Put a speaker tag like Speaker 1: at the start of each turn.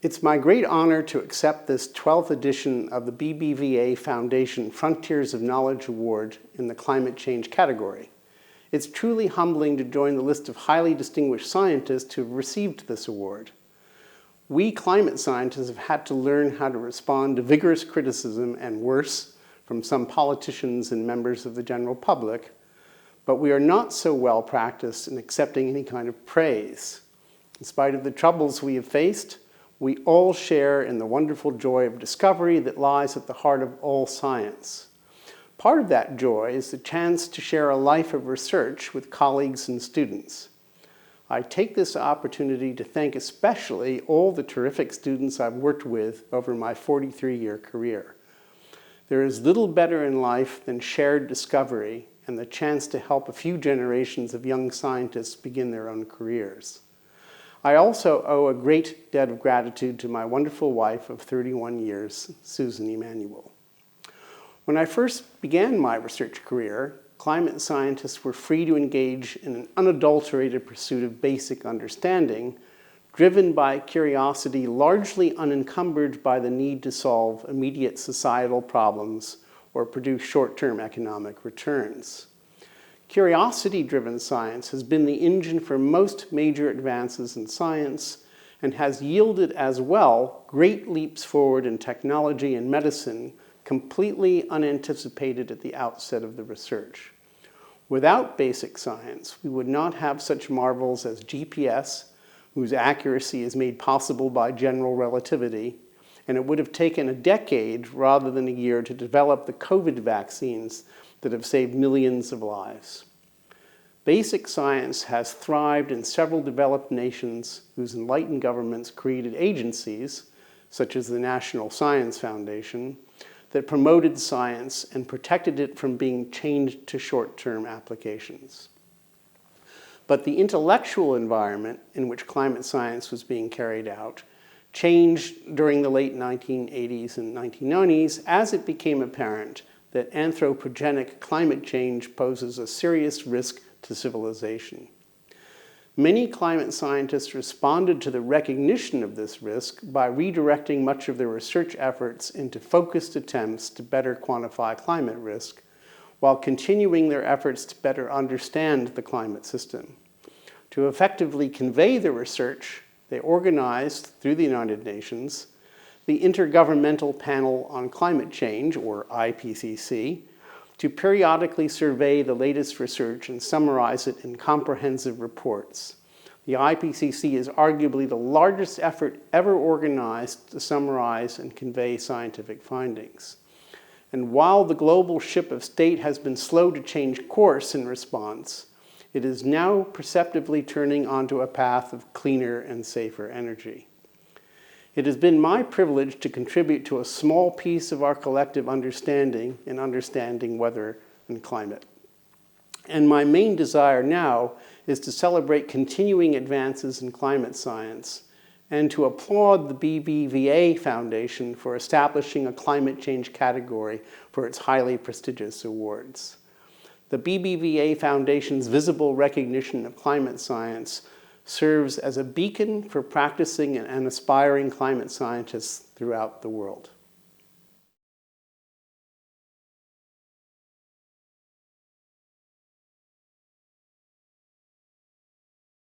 Speaker 1: It's my great honor to accept this 12th edition of the BBVA Foundation Frontiers of Knowledge Award in the climate change category. It's truly humbling to join the list of highly distinguished scientists who have received this award. We climate scientists have had to learn how to respond to vigorous criticism and worse from some politicians and members of the general public, but we are not so well practiced in accepting any kind of praise. In spite of the troubles we have faced, we all share in the wonderful joy of discovery that lies at the heart of all science. Part of that joy is the chance to share a life of research with colleagues and students. I take this opportunity to thank especially all the terrific students I've worked with over my 43-year career. There is little better in life than shared discovery and the chance to help a few generations of young scientists begin their own careers. I also owe a great debt of gratitude to my wonderful wife of 31 years, Susan Emanuel. When I first began my research career, climate scientists were free to engage in an unadulterated pursuit of basic understanding, driven by curiosity largely unencumbered by the need to solve immediate societal problems or produce short-term economic returns. Curiosity-driven science has been the engine for most major advances in science and has yielded as well great leaps forward in technology and medicine completely unanticipated at the outset of the research. Without basic science, we would not have such marvels as GPS, whose accuracy is made possible by general relativity, and it would have taken a decade rather than a year to develop the COVID vaccines that have saved millions of lives. Basic science has thrived in several developed nations whose enlightened governments created agencies, such as the National Science Foundation, that promoted science and protected it from being chained to short-term applications. But the intellectual environment in which climate science was being carried out changed during the late 1980s and 1990s as it became apparent that anthropogenic climate change poses a serious risk to civilization. Many climate scientists responded to the recognition of this risk by redirecting much of their research efforts into focused attempts to better quantify climate risk, while continuing their efforts to better understand the climate system. To effectively convey the research, they organized, through the United Nations, the Intergovernmental Panel on Climate Change, or IPCC, to periodically survey the latest research and summarize it in comprehensive reports. The IPCC is arguably the largest effort ever organized to summarize and convey scientific findings. And while the global ship of state has been slow to change course in response, it is now perceptibly turning onto a path of cleaner and safer energy. It has been my privilege to contribute to a small piece of our collective understanding in understanding weather and climate. And my main desire now is to celebrate continuing advances in climate science and to applaud the BBVA Foundation for establishing a climate change category for its highly prestigious awards. The BBVA Foundation's visible recognition of climate science serves as a beacon for practicing and aspiring climate scientists throughout the world.